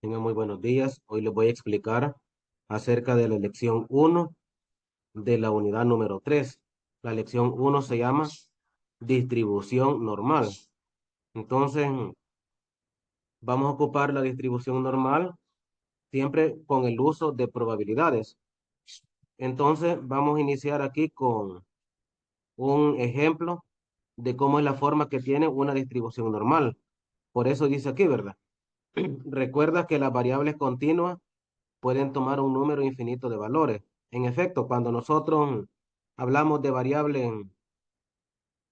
Tengan muy buenos días. Hoy les voy a explicar acerca de la lección uno de la unidad número 3. La lección uno se llama distribución normal. Entonces, vamos a ocupar la distribución normal siempre con el uso de probabilidades. Entonces, vamos a iniciar aquí con un ejemplo de cómo es la forma que tiene una distribución normal. Por eso dice aquí, ¿verdad? Recuerda que las variables continuas pueden tomar un número infinito de valores. En efecto, cuando nosotros hablamos de variables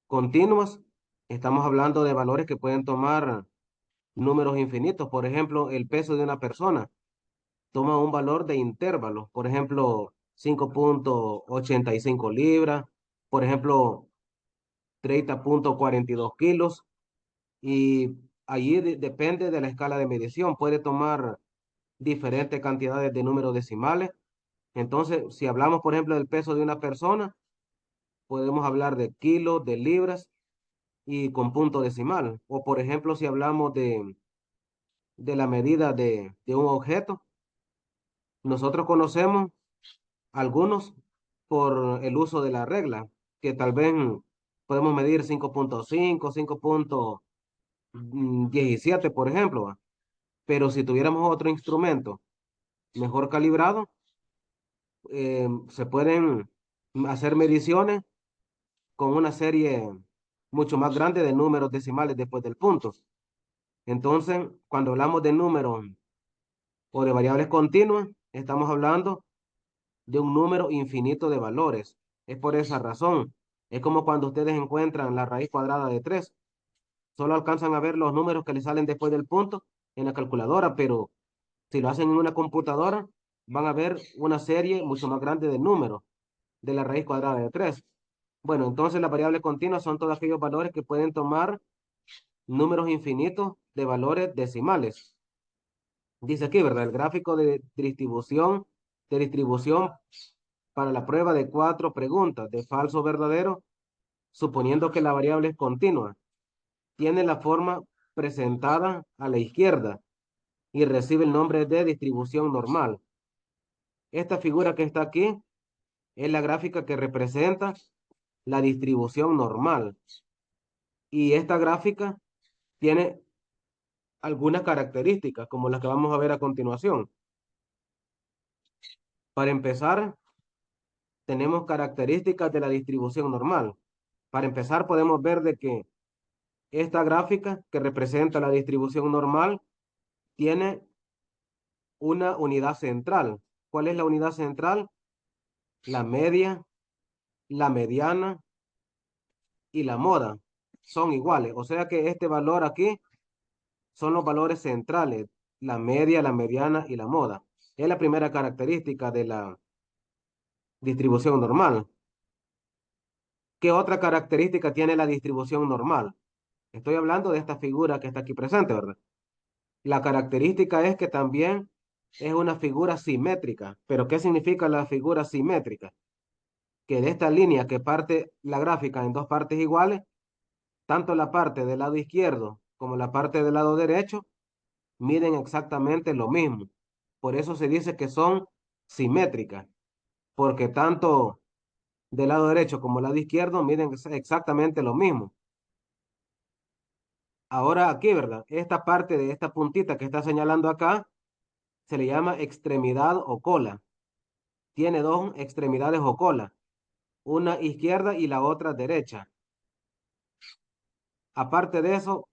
continuas, estamos hablando de valores que pueden tomar números infinitos. Por ejemplo, el peso de una persona toma un valor de intervalo. Por ejemplo, 5,85 libras. Por ejemplo, 30,42 kilos. Y allí depende de la escala de medición. Puede tomar diferentes cantidades de números decimales. Entonces, si hablamos, por ejemplo, del peso de una persona, podemos hablar de kilos, de libras y con punto decimal. O, por ejemplo, si hablamos de la medida de un objeto, nosotros conocemos algunos por el uso de la regla, que tal vez podemos medir 5,5, 5,17, por ejemplo. ¿Va? Pero si tuviéramos otro instrumento mejor calibrado, se pueden hacer mediciones con una serie mucho más grande de números decimales después del punto. Entonces, cuando hablamos de números o de variables continuas, estamos hablando de un número infinito de valores. Es por esa razón. Es como cuando ustedes encuentran la raíz cuadrada de 3. Solo alcanzan a ver los números que les salen después del punto en la calculadora, pero si lo hacen en una computadora, van a ver una serie mucho más grande de números de la raíz cuadrada de 3. Bueno, entonces las variables continuas son todos aquellos valores que pueden tomar números infinitos de valores decimales. Dice aquí, ¿verdad? El gráfico de distribución para la prueba de 4 preguntas de falso o verdadero, suponiendo que la variable es continua, tiene la forma presentada a la izquierda y recibe el nombre de distribución normal. Esta figura que está aquí es la gráfica que representa la distribución normal. Y esta gráfica tiene algunas características, como las que vamos a ver a continuación. Para empezar, tenemos características de la distribución normal. Para empezar, podemos ver de que esta gráfica que representa la distribución normal tiene una unidad central. ¿Cuál es la unidad central? La media, la mediana y la moda son iguales. O sea que este valor aquí son los valores centrales, la media, la mediana y la moda. Es la primera característica de la distribución normal. ¿Qué otra característica tiene la distribución normal? Estoy hablando de esta figura que está aquí presente, ¿verdad? La característica es que también es una figura simétrica. ¿Pero qué significa la figura simétrica? Que de esta línea que parte la gráfica en dos partes iguales, tanto la parte del lado izquierdo como la parte del lado derecho miden exactamente lo mismo. Por eso se dice que son simétricas, porque tanto del lado derecho como el lado izquierdo miden exactamente lo mismo. Ahora aquí, ¿verdad? Esta parte de esta puntita que está señalando acá se le llama extremidad o cola. Tiene dos extremidades o cola, una izquierda y la otra derecha. Aparte de eso,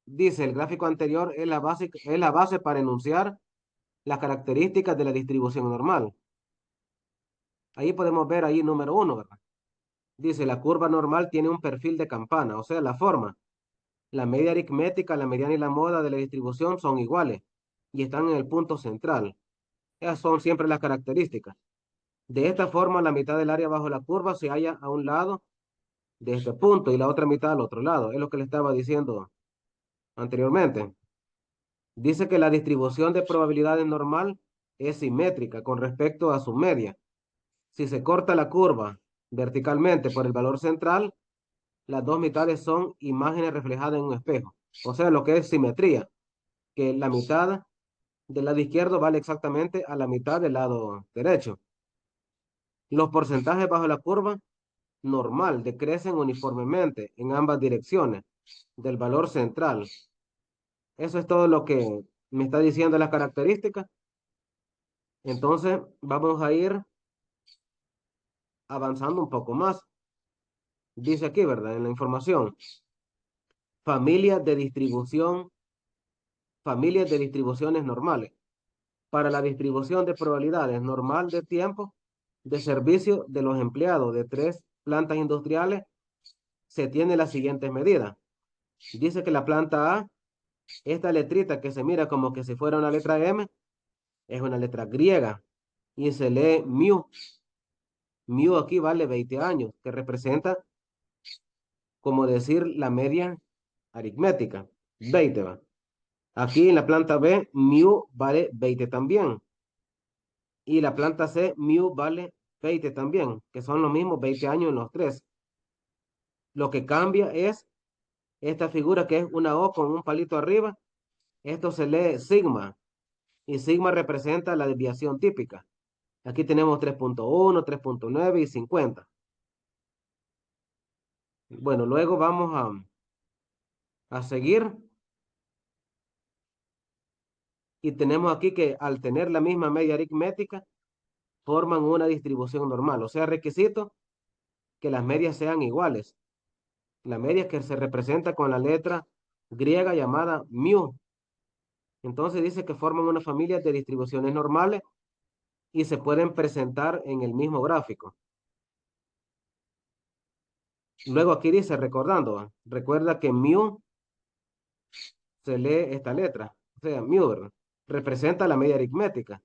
dice el gráfico anterior es la base para enunciar las características de la distribución normal. Ahí podemos ver ahí número uno, ¿verdad? Dice la curva normal tiene un perfil de campana, o sea, la forma. La media aritmética, la mediana y la moda de la distribución son iguales y están en el punto central. Esas son siempre las características. De esta forma, la mitad del área bajo la curva se halla a un lado de este punto y la otra mitad al otro lado. Es lo que le estaba diciendo anteriormente. Dice que la distribución de probabilidades normal es simétrica con respecto a su media. Si se corta la curva verticalmente por el valor central, las dos mitades son imágenes reflejadas en un espejo. O sea, lo que es simetría, que la mitad del lado izquierdo vale exactamente a la mitad del lado derecho. Los porcentajes bajo la curva normal decrecen uniformemente en ambas direcciones del valor central. Eso es todo lo que me está diciendo las características. Entonces vamos a ir avanzando un poco más. Dice aquí, ¿verdad? En la información, familias de distribución, familias de distribuciones normales. Para la distribución de probabilidades normal de tiempo de servicio de los empleados de tres plantas industriales, se tiene las siguientes medidas. Dice que la planta A, esta letrita que se mira como que si fuera una letra M, es una letra griega y se lee mu. Mu aquí vale 20 años, que representa como decir la media aritmética. 20 va. Aquí en la planta B, mu vale 20 también. Y la planta C, mu vale 20 también, que son los mismos 20 años en los tres. Lo que cambia es esta figura que es una O con un palito arriba. Esto se lee sigma y sigma representa la desviación típica. Aquí tenemos 3.1, 3.9 y 50. Bueno, luego vamos a seguir y tenemos aquí que al tener la misma media aritmética forman una distribución normal. O sea, requisito que las medias sean iguales. La media que se representa con la letra griega llamada mu. Entonces dice que forman una familia de distribuciones normales y se pueden presentar en el mismo gráfico. Luego aquí dice, recordando, recuerda que mu se lee esta letra, o sea, mu, ¿verdad? Representa la media aritmética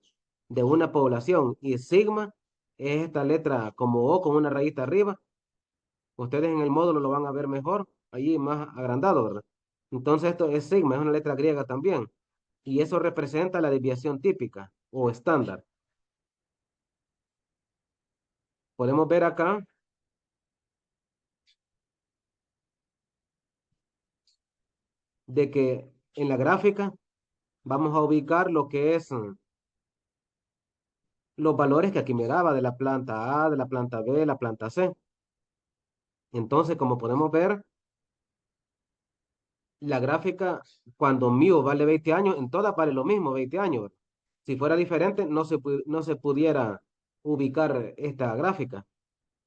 de una población y sigma es esta letra como O con una rayita arriba. Ustedes en el módulo lo van a ver mejor, allí más agrandado, ¿verdad? Entonces esto es sigma, es una letra griega también. Y eso representa la desviación típica o estándar. Podemos ver acá de que en la gráfica vamos a ubicar lo que es los valores que aquí miraba de la planta A, de la planta B, de la planta C. Entonces, como podemos ver, la gráfica, cuando mu vale 20 años, en todas vale lo mismo, 20 años. Si fuera diferente, no se pudiera ubicar esta gráfica,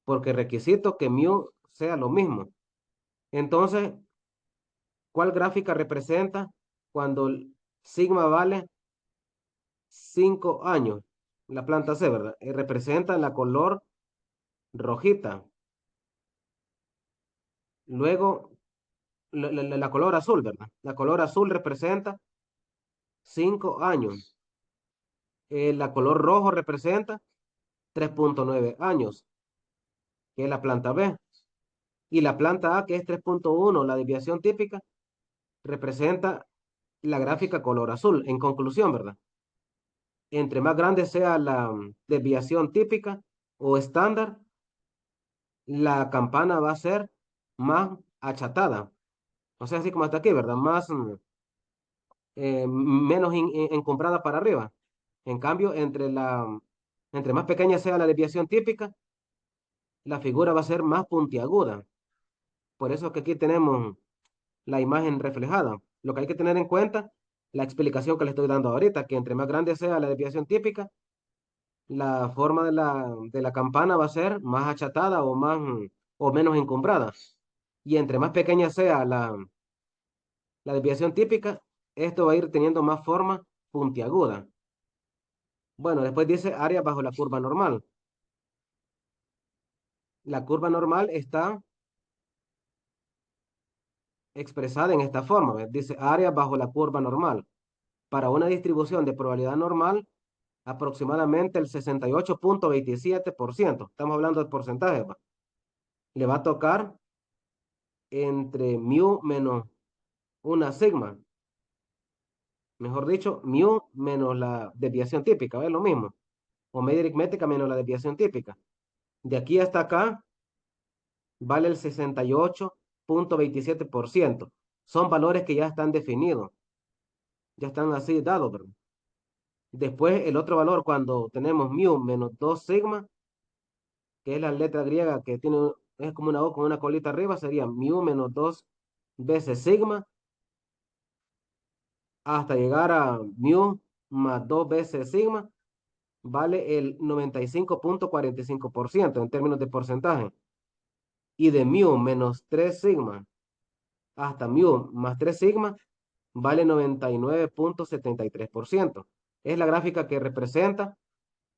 porque requisito que mu sea lo mismo. Entonces, ¿cuál gráfica representa cuando sigma vale 5 años? La planta C, ¿verdad? Representa la color rojita. Luego, la color azul, ¿verdad? La color azul representa 5 años. La color rojo representa 3.9 años, que es la planta B. Y la planta A, que es 3.1, la desviación típica, representa la gráfica color azul. En conclusión, ¿verdad? Entre más grande sea la desviación típica o estándar, la campana va a ser más achatada. O sea, así como hasta aquí, ¿verdad? Más, menos encumbrada para arriba. En cambio, entre más pequeña sea la desviación típica, la figura va a ser más puntiaguda. Por eso que aquí tenemos la imagen reflejada. Lo que hay que tener en cuenta, la explicación que le estoy dando ahorita, que entre más grande sea la desviación típica, la forma de la campana va a ser más achatada o más o menos encumbrada. Y entre más pequeña sea la desviación típica, esto va a ir teniendo más forma puntiaguda. Bueno, después dice área bajo la curva normal. La curva normal está expresada en esta forma. ¿Ves? Dice área bajo la curva normal. Para una distribución de probabilidad normal, aproximadamente el 68.27%. Estamos hablando de porcentaje. ¿Va? Le va a tocar entre mu menos una sigma. Mejor dicho, mu menos la desviación típica. Es lo mismo. O media aritmética menos la desviación típica. De aquí hasta acá vale el 68.27%. Son valores que ya están definidos. Ya están así dados, ¿verdad? Después el otro valor cuando tenemos mu menos 2 sigma, que es la letra griega que tiene, es como una O con una colita arriba, sería mu menos 2 veces sigma, hasta llegar a mu más 2 veces sigma, vale el 95,45% en términos de porcentaje. Y de mu menos 3 sigma hasta mu más 3 sigma, vale 99,73%. Es la gráfica que representa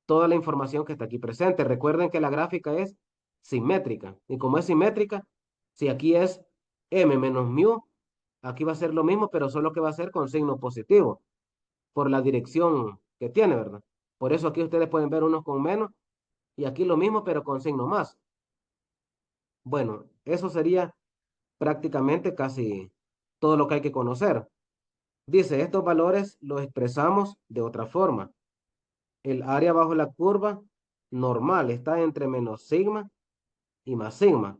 toda la información que está aquí presente. Recuerden que la gráfica es simétrica. Y como es simétrica, si aquí es m menos mu, aquí va a ser lo mismo, pero solo que va a ser con signo positivo, por la dirección que tiene, ¿verdad? Por eso aquí ustedes pueden ver unos con menos y aquí lo mismo, pero con signo más. Bueno, eso sería prácticamente casi todo lo que hay que conocer. Dice, estos valores los expresamos de otra forma. El área bajo la curva normal está entre menos sigma y más sigma,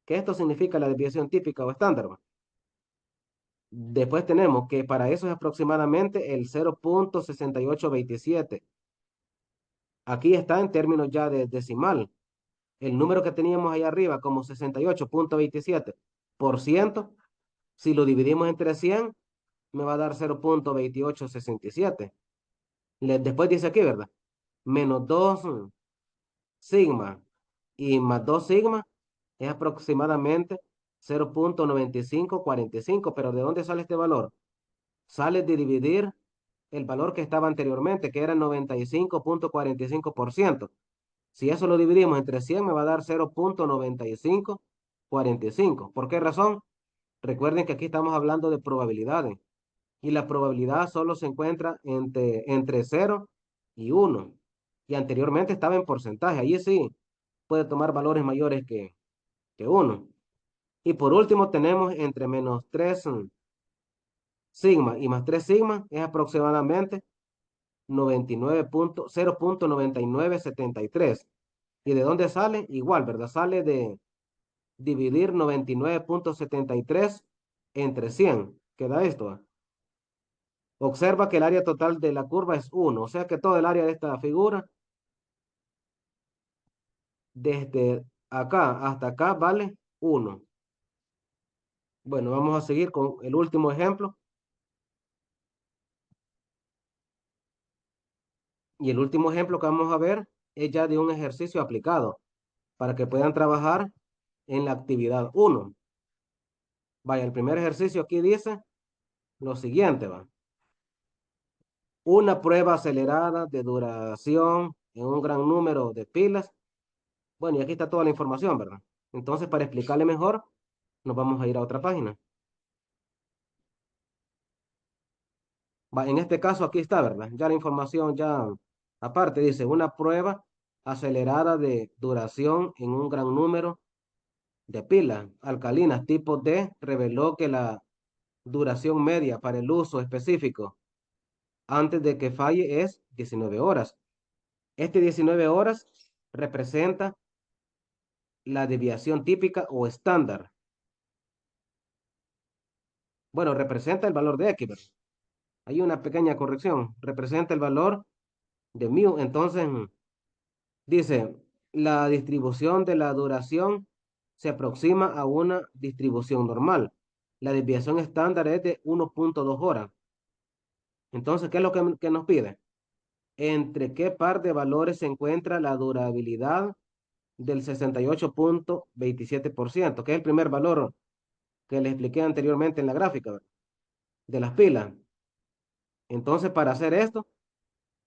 que esto significa la desviación típica o estándar, ¿va? Después tenemos que para eso es aproximadamente el 0,6827. Aquí está en términos ya de decimal. El número que teníamos ahí arriba como 68,27%, si lo dividimos entre 100, me va a dar 0,2867. Después dice aquí, ¿verdad? Menos 2 sigma y más 2 sigma es aproximadamente 0,9545. Pero ¿de dónde sale este valor? Sale de dividir el valor que estaba anteriormente, que era 95,45%. Si eso lo dividimos entre 100, me va a dar 0,9545. ¿Por qué razón? Recuerden que aquí estamos hablando de probabilidades y la probabilidad solo se encuentra entre 0 y 1. Y anteriormente estaba en porcentaje. Allí sí puede tomar valores mayores que 1. Y por último tenemos entre menos 3 sigma y más 3 sigma es aproximadamente 0,9973. ¿Y de dónde sale? Igual, ¿verdad? Sale de dividir 99,73 entre 100. Queda esto. Observa que el área total de la curva es 1, o sea que todo el área de esta figura, desde acá hasta acá, vale 1. Bueno, vamos a seguir con el último ejemplo. Y el último ejemplo que vamos a ver es ya de un ejercicio aplicado para que puedan trabajar en la actividad 1. Vaya, el primer ejercicio aquí dice lo siguiente, va. Una prueba acelerada de duración en un gran número de pilas. Bueno, y aquí está toda la información, ¿verdad? Entonces, para explicarle mejor, nos vamos a ir a otra página. Va, en este caso aquí está, ¿verdad? Ya la información ya aparte dice una prueba acelerada de duración en un gran número de pilas alcalinas tipo D reveló que la duración media para el uso específico antes de que falle es 19 horas. Este 19 horas representa la desviación típica o estándar. Bueno, representa el valor de X, ¿verdad? Hay una pequeña corrección. Representa el valor de mu. Entonces, dice, la distribución de la duración se aproxima a una distribución normal. La desviación estándar es de 1,2 horas. Entonces, ¿qué es lo que nos pide? ¿Entre qué par de valores se encuentra la durabilidad del 68,27%? Que es el primer valor que les expliqué anteriormente en la gráfica, ¿verdad? De las pilas. Entonces, para hacer esto,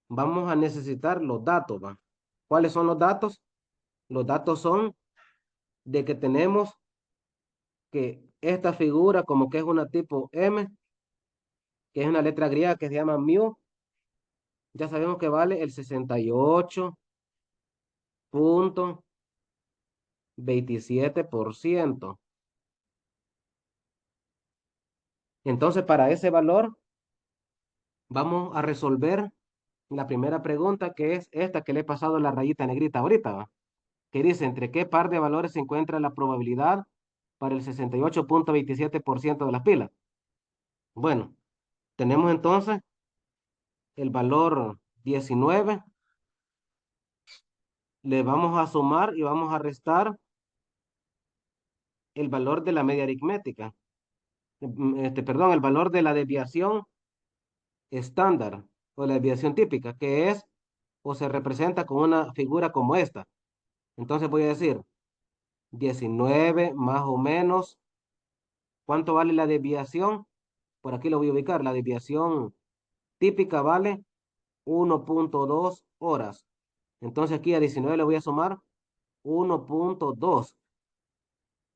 vamos a necesitar los datos, ¿va? ¿Cuáles son los datos? Los datos son de que tenemos que esta figura como que es una tipo M, que es una letra griega que se llama mu, ya sabemos que vale el 68,27%. Entonces, para ese valor, vamos a resolver la primera pregunta, que es esta que le he pasado la rayita negrita ahorita, ¿va? Que dice, ¿entre qué par de valores se encuentra la probabilidad para el 68,27% de las pilas? Bueno, tenemos entonces el valor 19, le vamos a sumar y vamos a restar el valor de la media aritmética. Perdón, el valor de la desviación estándar o la desviación típica, que es o se representa con una figura como esta. Entonces voy a decir 19 más o menos, ¿cuánto vale la desviación? Por aquí lo voy a ubicar. La desviación típica vale 1.2 horas. Entonces aquí a 19 le voy a sumar 1.2.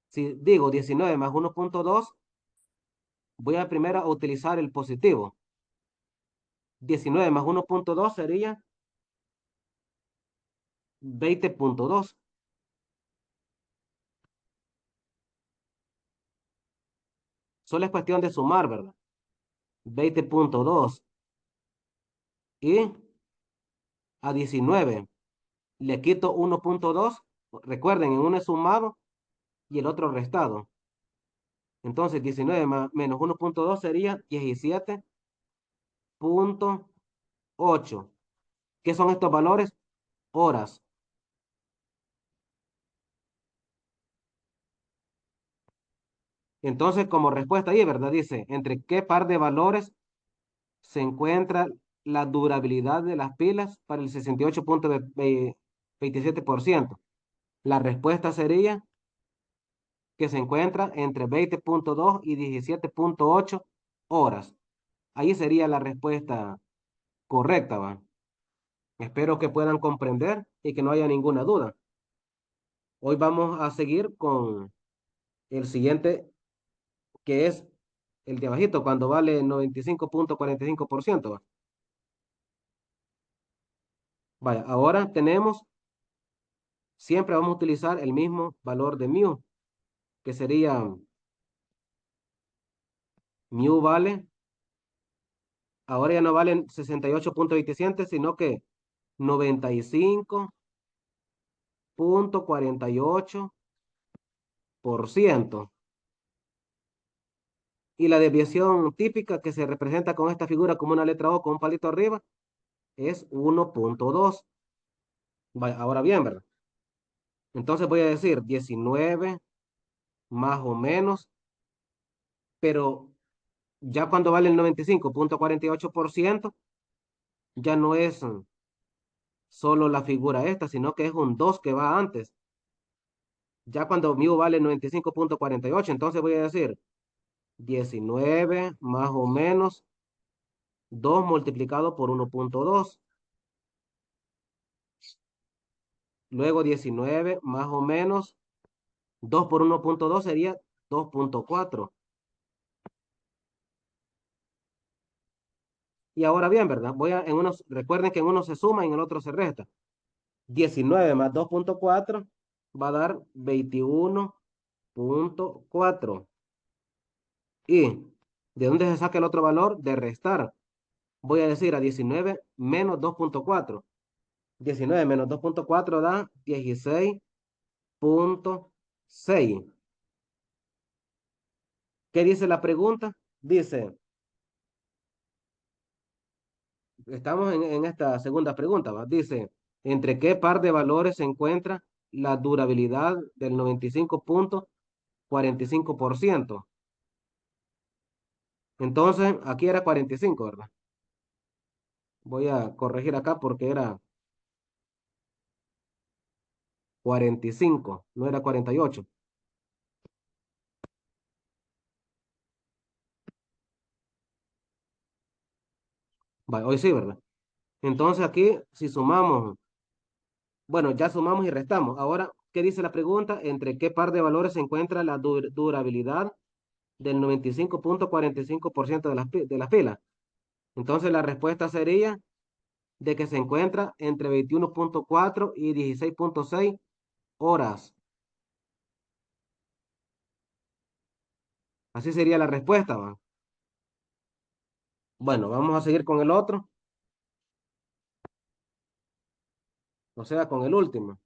Si digo 19 más 1.2, voy a primero a utilizar el positivo. 19 más 1.2 sería 20.2. Solo es cuestión de sumar, ¿verdad? 20.2 y a 19 le quito 1.2. Recuerden, en uno es sumado y el otro restado. Entonces 19 menos 1.2 sería 17.8. ¿Qué son estos valores? Horas. Entonces, como respuesta ahí, ¿verdad? Dice, ¿entre qué par de valores se encuentra la durabilidad de las pilas para el 68.27%? La respuesta sería que se encuentra entre 20.2 y 17.8 horas. Ahí sería la respuesta correcta, ¿va? Espero que puedan comprender y que no haya ninguna duda. Hoy vamos a seguir con el siguiente, que es el de abajito, cuando vale 95.45%, ¿va? Vaya, ahora tenemos, siempre vamos a utilizar el mismo valor de mu, que sería mu vale, ahora ya no valen 68.27, sino que 95.48%. Y la desviación típica que se representa con esta figura como una letra O con un palito arriba es 1.2. Ahora bien, ¿verdad? Entonces voy a decir 19 más o menos, pero ya cuando vale el 95.48%, ya no es solo la figura esta, sino que es un 2 que va antes. Ya cuando mu vale 95.48, entonces voy a decir 19 más o menos 2 multiplicado por 1.2. Luego 19 más o menos 2 por 1.2 sería 2.4. Y ahora bien, ¿verdad? Recuerden que en uno se suma y en el otro se resta. 19 más 2.4 va a dar 21.4. ¿Y de dónde se saca el otro valor? De restar. Voy a decir a 19 menos 2.4. 19 menos 2.4 da 16.6. ¿Qué dice la pregunta? Dice, estamos en esta segunda pregunta, ¿va? Dice, ¿entre qué par de valores se encuentra la durabilidad del 95.45%? Entonces, aquí era 45, ¿verdad? Voy a corregir acá porque era 45, no era 48. Va, hoy sí, ¿verdad? Entonces aquí, si sumamos, bueno, ya sumamos y restamos. Ahora, ¿qué dice la pregunta? ¿Entre qué par de valores se encuentra la durabilidad del 95.45% de las pilas? Entonces la respuesta sería de que se encuentra entre 21.4 y 16.6 horas. Así sería la respuesta, ¿va? Bueno, vamos a seguir con el otro, o sea, con el último.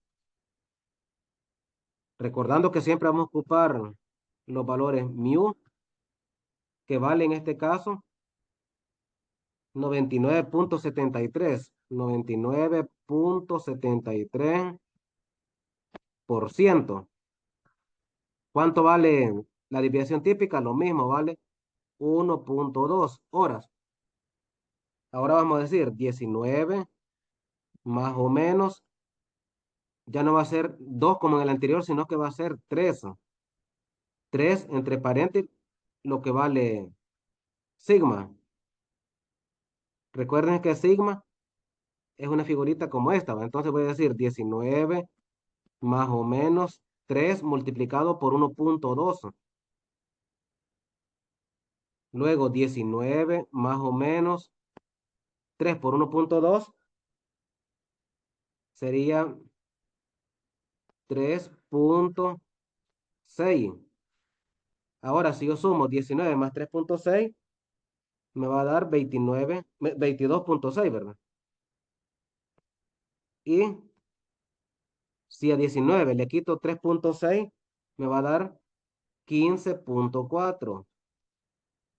Recordando que siempre vamos a ocupar los valores mu, que vale en este caso 99.73. 99.73%. ¿Cuánto vale la desviación típica? Lo mismo, vale 1.2 horas. Ahora vamos a decir 19 más o menos, ya no va a ser 2 como en el anterior, sino que va a ser 3. 3 entre paréntesis, lo que vale sigma. Recuerden que sigma es una figurita como esta, ¿va? Entonces voy a decir 19 más o menos 3 multiplicado por 1.2. Luego 19 más o menos 3 por 1.2 sería 3.6. Ahora, si yo sumo 19 más 3.6, me va a dar 22.6, ¿verdad? Y si a 19 le quito 3.6, me va a dar 15.4.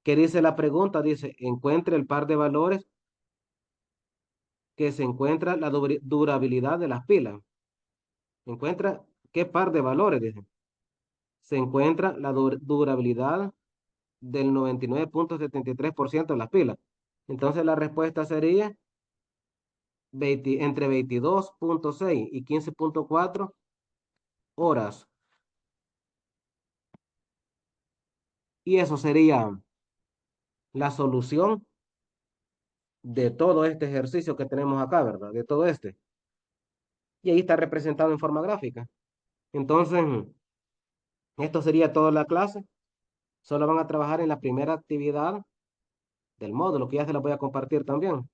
¿Qué dice la pregunta? Dice, encuentre el par de valores que se encuentra la durabilidad de las pilas. Encuentra qué par de valores, dice. Se encuentra la durabilidad del 99.73% de las pilas. Entonces la respuesta sería entre 22.6 y 15.4 horas. Y eso sería la solución de todo este ejercicio que tenemos acá, ¿verdad? De todo este. Y ahí está representado en forma gráfica. Entonces, esto sería toda la clase. Solo van a trabajar en la primera actividad del módulo, que ya se la voy a compartir también.